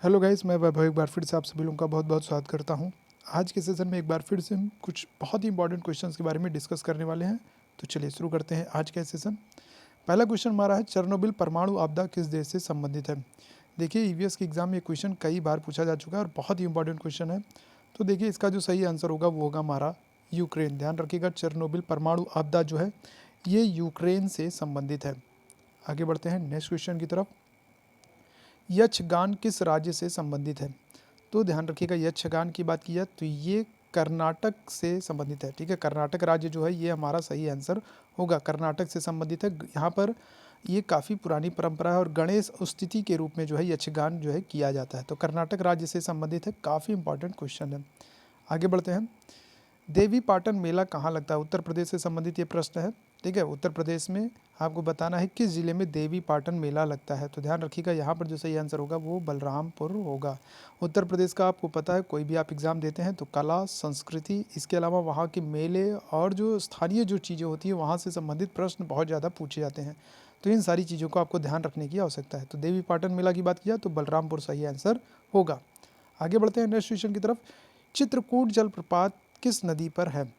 Hello guys, मैं वैभव एक बार फिर से आप सभी लोगों का बहुत बहुत स्वागत करता हूं। आज के सेशन में एक बार फिर से हम कुछ बहुत ही इंपॉर्टेंट क्वेश्चंस के बारे में डिस्कस करने वाले हैं। तो चलिए शुरू करते हैं आज का सेशन। पहला क्वेश्चन हमारा है, चेरनोबिल परमाणु आपदा किस देश से संबंधित है। देखिए, ईवीएस के एग्जाम में ये क्वेश्चन कई बार पूछा जा चुका है और बहुत ही इंपॉर्टेंट क्वेश्चन है। तो देखिए, इसका जो सही आंसर होगा वो होगा हमारा यूक्रेन। ध्यान रखिएगा, चेरनोबिल परमाणु आपदा जो है ये यूक्रेन से संबंधित है। आगे बढ़ते हैं नेक्स्ट क्वेश्चन की तरफ। यक्षगान किस राज्य से संबंधित है। तो ध्यान रखिएगा, यक्षगान की बात की जाए तो ये कर्नाटक से संबंधित है। ठीक है, कर्नाटक राज्य जो है ये हमारा सही आंसर होगा, कर्नाटक से संबंधित है। यहाँ पर ये काफ़ी पुरानी परंपरा है और गणेश स्तुति के रूप में जो है यक्षगान जो है किया जाता है। तो कर्नाटक राज्य से संबंधित है, काफ़ी इंपॉर्टेंट क्वेश्चन है। आगे बढ़ते हैं। देवी पाटन मेला कहाँ लगता है। उत्तर प्रदेश से संबंधित ये प्रश्न है। ठीक है, उत्तर प्रदेश में आपको बताना है किस जिले में देवी पाटन मेला लगता है। तो ध्यान रखिएगा, यहाँ पर जो सही आंसर होगा वो बलरामपुर होगा। उत्तर प्रदेश का आपको पता है, कोई भी आप एग्ज़ाम देते हैं तो कला, संस्कृति, इसके अलावा वहाँ के मेले और जो स्थानीय जो चीज़ें होती हैं वहाँ से संबंधित प्रश्न बहुत ज़्यादा पूछे जाते हैं। तो इन सारी चीज़ों को आपको ध्यान रखने की आवश्यकता है। तो देवी पाटन मेला की बात की जाए तो बलरामपुर सही आंसर होगा। आगे बढ़ते हैं नेक्स्ट क्वेश्चन की तरफ। चित्रकूट जलप्रपात किस नदी पर है।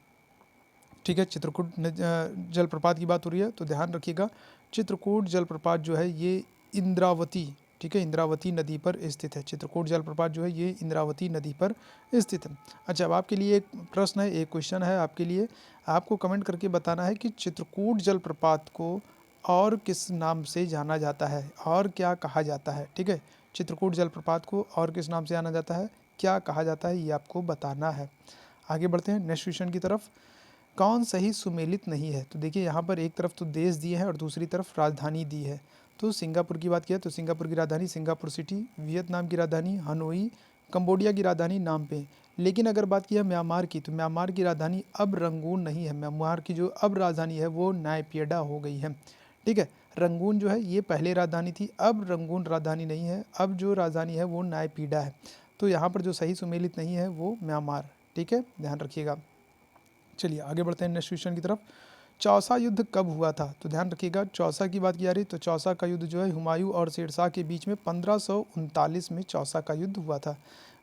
ठीक है, चित्रकूट जलप्रपात की बात हो रही है। तो ध्यान रखिएगा, चित्रकूट जलप्रपात जो है ये इंद्रावती, ठीक है, इंद्रावती नदी पर स्थित है। चित्रकूट जलप्रपात जो है ये इंद्रावती नदी पर स्थित है। अच्छा, अब आपके लिए एक प्रश्न है, एक क्वेश्चन है आपके लिए। आपको कमेंट करके बताना है कि चित्रकूट जलप्रपात को और किस नाम से जाना जाता है और क्या कहा जाता है। ठीक है, चित्रकूट जलप्रपात को और किस नाम से जाना जाता है, क्या कहा जाता है, ये आपको बताना है। आगे बढ़ते हैं नेक्स्ट क्वेश्चन की तरफ। कौन सही सुमेलित नहीं है। तो देखिए, यहाँ पर एक तरफ तो देश दिए हैं और दूसरी तरफ राजधानी दी है। तो सिंगापुर की बात किया तो सिंगापुर की राजधानी सिंगापुर सिटी, वियतनाम की राजधानी हनोई, कंबोडिया की राजधानी नामपे। लेकिन अगर बात किया म्यांमार की, तो म्यांमार की राजधानी अब रंगून नहीं है। म्यांमार की जो अब राजधानी है वो नायपीडा हो गई है। ठीक है, रंगून जो है ये पहले राजधानी थी, अब रंगून राजधानी नहीं है, अब जो राजधानी है वो नायपीडा है। तो यहाँ पर जो सही सुमेलित नहीं है वो म्यांमार। ठीक है, ध्यान रखिएगा। चलिए आगे बढ़ते हैं नेक्स्ट क्वेश्चन की तरफ। चौसा युद्ध कब हुआ था। तो ध्यान रखिएगा, चौसा की बात की जा रही तो चौसा का युद्ध जो है हुमायूं और शेरशाह के बीच में 1539 में चौसा का युद्ध हुआ था।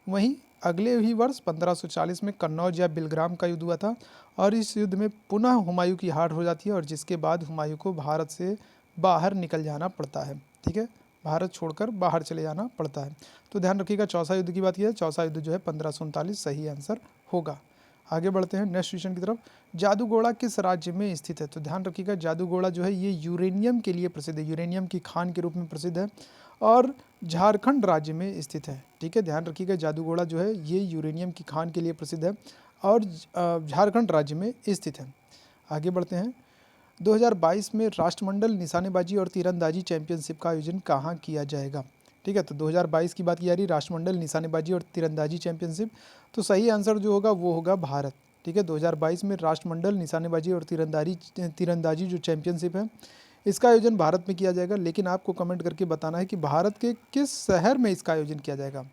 वहीं अगले ही वर्ष 1540 में कन्नौज या बिलग्राम का युद्ध हुआ था और इस युद्ध में पुनः हुमायूं की हार हो जाती है और जिसके बाद हुमायूं को भारत से बाहर निकल जाना पड़ता है। ठीक है, भारत छोड़कर बाहर चले जाना पड़ता है। तो ध्यान रखिएगा, चौसा युद्ध की बात की है, चौसा युद्ध जो है 1539 सही आंसर होगा। आगे बढ़ते हैं नेक्स्ट क्वेश्चन की तरफ। जादूगोड़ा किस राज्य में स्थित है। तो ध्यान रखिएगा, जादूगोड़ा जो है ये यूरेनियम के लिए प्रसिद्ध है, यूरेनियम की खान के रूप में प्रसिद्ध है और झारखंड राज्य में स्थित है। ठीक है, ध्यान रखिएगा, जादूगोड़ा जो है ये यूरेनियम की खान के लिए प्रसिद्ध है और झारखंड राज्य में स्थित है। आगे बढ़ते हैं। 2022 में राष्ट्रमंडल निशानेबाजी और तीरंदाजी चैंपियनशिप का आयोजन कहाँ किया जाएगा। ठीक है, तो 2022 की बात की जा रही, राष्ट्रमंडल निशानेबाजी और तीरंदाजी चैंपियनशिप। तो सही आंसर जो होगा वो होगा भारत। ठीक है, 2022 में राष्ट्रमंडल निशानेबाजी और तीरंदाजी जो चैंपियनशिप है इसका आयोजन भारत में किया जाएगा। लेकिन आपको कमेंट करके बताना है कि भारत के किस शहर में इसका आयोजन किया जाएगा।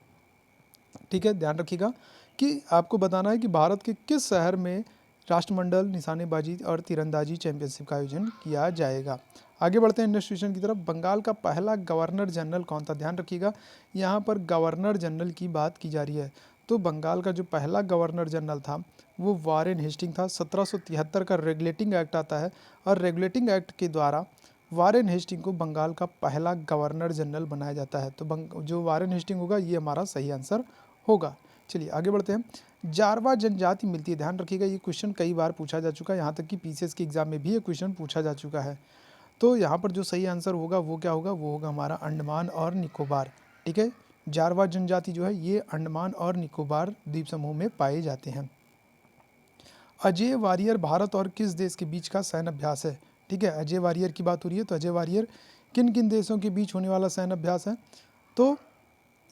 ठीक है, ध्यान रखिएगा कि आपको बताना है कि भारत के किस शहर में राष्ट्रमंडल निशानेबाजी और तीरंदाजी चैंपियनशिप का आयोजन किया जाएगा। आगे बढ़ते हैं नेक्स्ट क्वेश्चन की तरफ। बंगाल का पहला गवर्नर जनरल कौन था। ध्यान रखिएगा, यहाँ पर गवर्नर जनरल की बात की जा रही है। तो बंगाल का जो पहला गवर्नर जनरल था वो वारेन हेस्टिंग था। 1773 का रेगुलेटिंग एक्ट आता है और रेगुलेटिंग एक्ट के द्वारा वारेन हेस्टिंग को बंगाल का पहला गवर्नर जनरल बनाया जाता है। तो जो वारेन हेस्टिंग होगा ये हमारा सही आंसर होगा। चलिए आगे बढ़ते हैं। जारवा जनजाति मिलती है। ध्यान रखिएगा, ये क्वेश्चन कई बार पूछा जा चुका है, यहाँ तक कि पीसीएस के एग्जाम में भी ये क्वेश्चन पूछा जा चुका है। तो यहाँ पर जो सही आंसर होगा वो क्या होगा, वो होगा हमारा अंडमान और निकोबार। ठीक है, जारवा जनजाति जो है ये अंडमान और निकोबार द्वीप समूह में पाए जाते हैं। अजय वारियर भारत और किस देश के बीच का सैन्य अभ्यास है। ठीक है, अजय वारियर की बात हो रही है। तो अजय वारियर किन किन देशों के बीच होने वाला सैन्य अभ्यास है। तो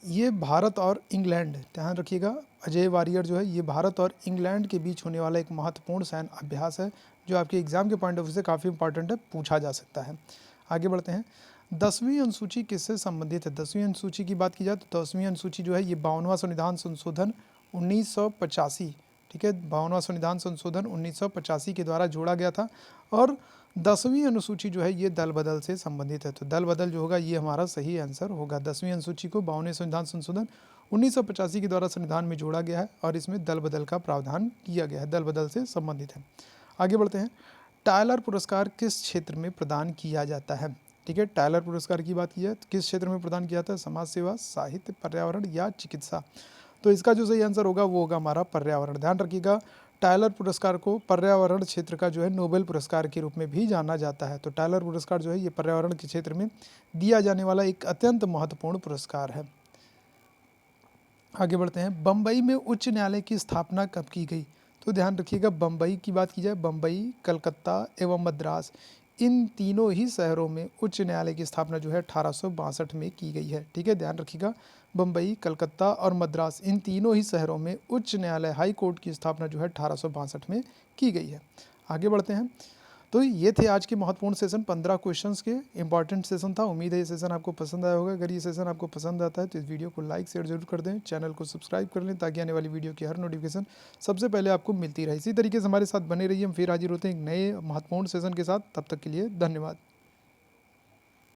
ये भारत और इंग्लैंड, ध्यान रखिएगा, अजय वारियर जो है ये भारत और इंग्लैंड के बीच होने वाला एक महत्वपूर्ण सैन्य अभ्यास है जो आपके एग्जाम के पॉइंट ऑफ व्यू से काफ़ी इंपॉर्टेंट है, पूछा जा सकता है। आगे बढ़ते हैं। 10वीं अनुसूची किससे संबंधित है। 10वीं अनुसूची की बात की जाए तो 10वीं अनुसूची जो है ये 52वां संविधान संशोधन 1985, ठीक है, 52वां संविधान संशोधन 1985 के द्वारा जोड़ा गया था और 10वीं अनुसूची जो है ये दल बदल से संबंधित है, तो दल बदल जो होगा ये हमारा सही आंसर होगा। 10वीं अनुसूची को 52वें संविधान संशोधन 1985 के द्वारा संविधान में जोड़ा गया है और इसमें दल बदल का प्रावधान किया गया है, दल बदल से संबंधित है। आगे बढ़ते हैं। टायलर पुरस्कार किस क्षेत्र में प्रदान किया जाता है? ठीक है, टायलर पुरस्कार की बात की है तो किस क्षेत्र में प्रदान किया जाता है? समाज सेवा, साहित्य, पर्यावरण या चिकित्सा? तो इसका जो सही आंसर होगा वो होगा हमारा पर्यावरण। ध्यान रखिएगा, टायलर पुरस्कार को पर्यावरण क्षेत्र का जो है नोबेल पुरस्कार के रूप में भी जाना जाता है। तो टायलर पुरस्कार जो है ये पर्यावरण के क्षेत्र में दिया जाने वाला एक अत्यंत महत्वपूर्ण पुरस्कार है। आगे बढ़ते हैं। बम्बई में उच्च न्यायालय की स्थापना कब की गई? तो ध्यान रखिएगा, बम्बई की बात की जाए, बम्बई, कलकत्ता एवं मद्रास, इन तीनों ही शहरों में उच्च न्यायालय की स्थापना जो है 1862 में की गई है। ठीक है, ध्यान रखिएगा, बम्बई, कलकत्ता और मद्रास, इन तीनों ही शहरों में उच्च न्यायालय हाई कोर्ट की स्थापना जो है 1862 में की गई है। आगे बढ़ते हैं। तो ये थे आज के महत्वपूर्ण सेशन, 15 क्वेश्चंस के इंपॉर्टेंट सेशन था। उम्मीद है ये सेशन आपको पसंद आया होगा। अगर ये सेशन आपको पसंद आता है तो इस वीडियो को लाइक शेयर जरूर कर दें, चैनल को सब्सक्राइब कर लें ताकि आने वाली वीडियो की हर नोटिफिकेशन सबसे पहले आपको मिलती रहे। इसी तरीके से हमारे साथ बने रहिए, हम फिर हाजिर होते हैं एक नए महत्वपूर्ण सेशन के साथ। तब तक के लिए धन्यवाद।